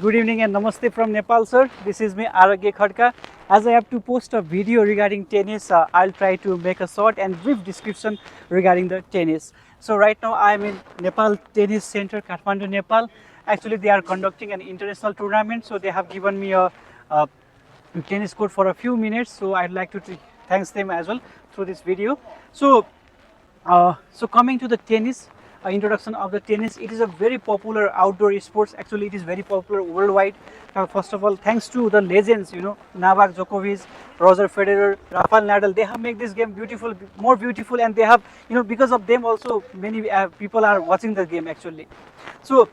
Good evening and namaste from Nepal, sir. This is me, Aragya Khadka. As I have to post a video regarding tennis, I'll try to make a short and brief description regarding the tennis. So right now I am in Nepal Tennis Center, Kathmandu, Nepal. Actually, they are conducting an international tournament, so they have given me a tennis court for a few minutes. So I'd like to thanks them as well through this video. So coming to the tennis, introduction of the tennis, it is a very popular outdoor sports. Actually, it is very popular worldwide. First of all, thanks to the legends, Novak Djokovic, Roger Federer, Rafael Nadal, they have made this game beautiful, more beautiful, and they have, because of them also many people are watching the game actually. So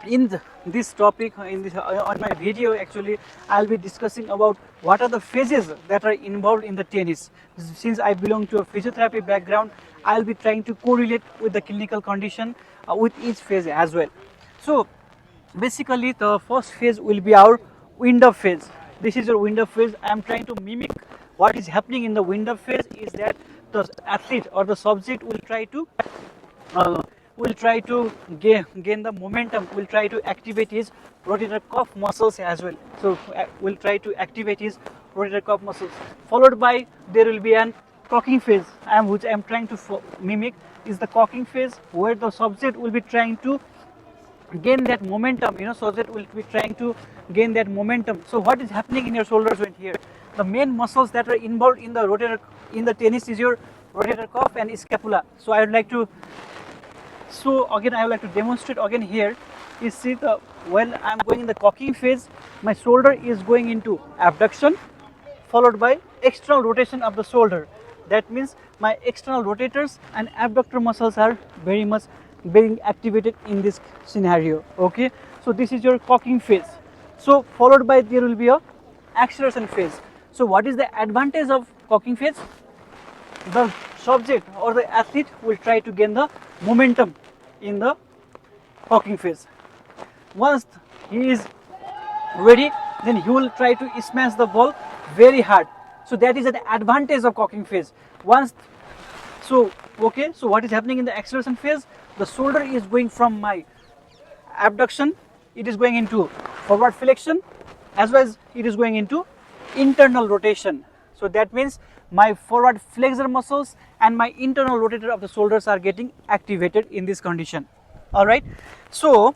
in this topic, on my video, actually I'll be discussing about what are the phases that are involved in the tennis. Since I belong to a physiotherapy background, I'll be trying to correlate with the clinical condition with each phase as well. So basically the first phase will be our wind-up phase. This is your wind-up phase. I am trying to mimic what is happening in the wind-up phase. Is that the athlete or the subject will try to gain the momentum, will try to activate his rotator cuff muscles as well. So will try to activate his rotator cuff muscles, followed by there will be an cocking phase, which I am trying to mimic is the cocking phase, where the subject will be trying to gain that momentum, subject will be trying to gain that momentum. So what is happening in your shoulder joint here? The main muscles that are involved in the tennis is your rotator cuff and scapula. So I would like to demonstrate again here. You see, while I am going in the cocking phase, my shoulder is going into abduction, followed by external rotation of the shoulder. That means my external rotators and abductor muscles are very much being activated in this scenario. Okay, so this is your cocking phase. So followed by there will be a acceleration phase. So what is the advantage of cocking phase? The subject or the athlete will try to gain the momentum in the cocking phase. Once he is ready, then he will try to smash the ball very hard. So that is an advantage of cocking phase. So what is happening in the acceleration phase? The shoulder is going from my abduction, it is going into forward flexion, as well as it is going into internal rotation. So that means my forward flexor muscles and my internal rotator of the shoulders are getting activated in this condition. All right. So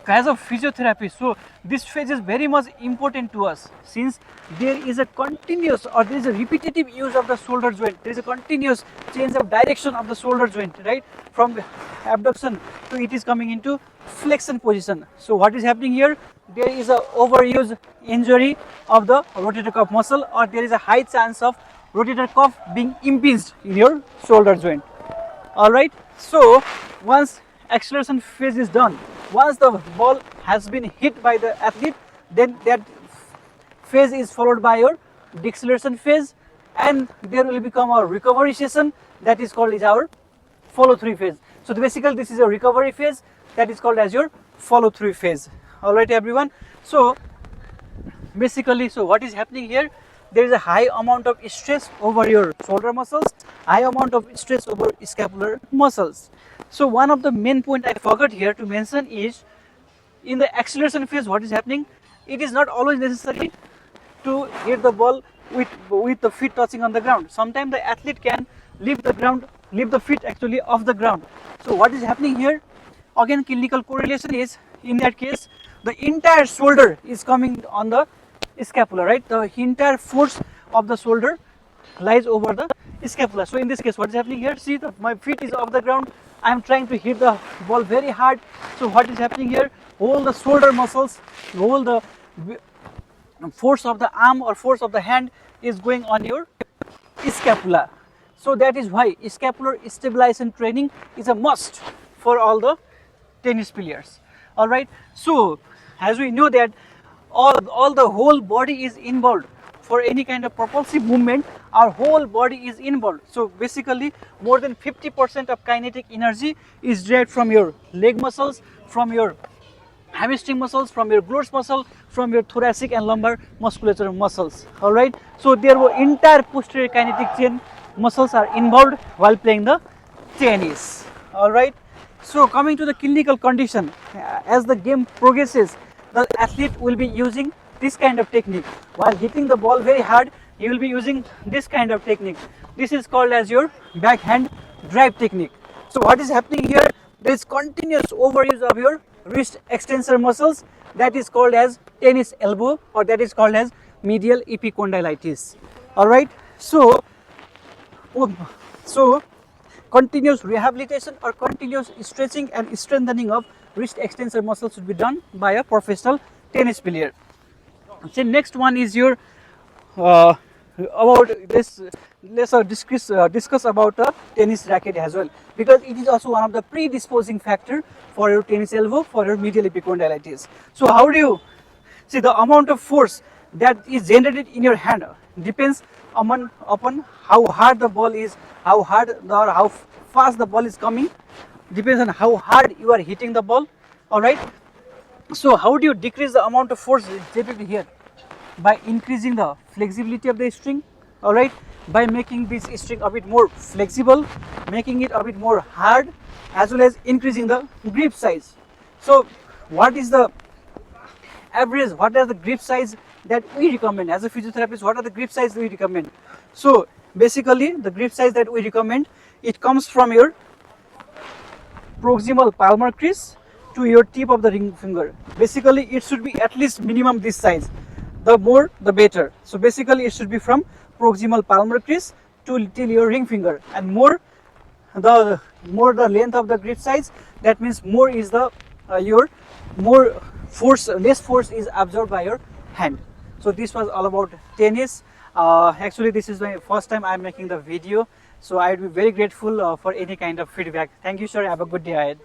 as a physiotherapy, so this phase is very much important to us, since there is a continuous or there is a repetitive use of the shoulder joint. There is a continuous change of direction of the shoulder joint, right? From abduction to it is coming into flexion position. So what is happening here? There is a overuse injury of the rotator cuff muscle, or there is a high chance of rotator cuff being impinged in your shoulder joint. All right. So once acceleration phase is done, once the ball has been hit by the athlete, then that phase is followed by your deceleration phase, and there will become a recovery session that is called as our follow-through phase. So basically this is a recovery phase that is called as your follow-through phase. All right, everyone. So basically, so what is happening here? There is a high amount of stress over your shoulder muscles, high amount of stress over scapular muscles. So one of the main point I forgot here to mention is, in the acceleration phase, what is happening? It is not always necessary to hit the ball with the feet touching on the ground. Sometimes the athlete can leave the feet actually off the ground. So what is happening here? Again, clinical correlation is, in that case, the entire shoulder is coming on the scapula, right? The entire force of the shoulder lies over the scapula. So in this case, what is happening here? See, my feet is off the ground. I am trying to hit the ball very hard. So what is happening here? All the shoulder muscles, all the force of the arm or force of the hand is going on your scapula. So that is why scapular stabilization training is a must for all the tennis players. All right. So as we know that all the whole body is involved. For any kind of propulsive movement, our whole body is involved. So basically more than 50% of kinetic energy is derived from your leg muscles, from your hamstring muscles, from your glutes muscle, from your thoracic and lumbar musculature muscles. All right. So there were entire posterior kinetic chain muscles are involved while playing the tennis. All right. So coming to the clinical condition, as the game progresses, the athlete will be using this kind of technique. While hitting the ball very hard, he will be using this kind of technique. This is called as your backhand drive technique. So what is happening here? There is continuous overuse of your wrist extensor muscles. That is called as tennis elbow, or that is called as medial epicondylitis. Alright, so continuous rehabilitation or continuous stretching and strengthening of wrist extensor muscles should be done by a professional tennis player. So next one is your about this. Let's discuss about a tennis racket as well, because it is also one of the predisposing factor for your tennis elbow, for your medial epicondylitis. So how do you see the amount of force that is generated in your hand depends upon how hard the ball is, how fast the ball is coming, depends on how hard you are hitting the ball. All right. So how do you decrease the amount of force generated here? By increasing the flexibility of the string. All right, by making this string a bit more flexible, making it a bit more hard, as well as increasing the grip size. So what is the average, what are the grip size that we recommend as a physiotherapist? What are the grip size we recommend? So basically the grip size that we recommend, it comes from your proximal palmar crease to your tip of the ring finger. Basically it should be at least minimum this size, the more the better. So basically it should be from proximal palmar crease to till your ring finger, and more the length of the grip size, that means more is the your more force, less force is absorbed by your hand. So this was all about tennis. Actually this is my first time I am making the video, so I would be very grateful for any kind of feedback. Thank you sir, have a good day ahead.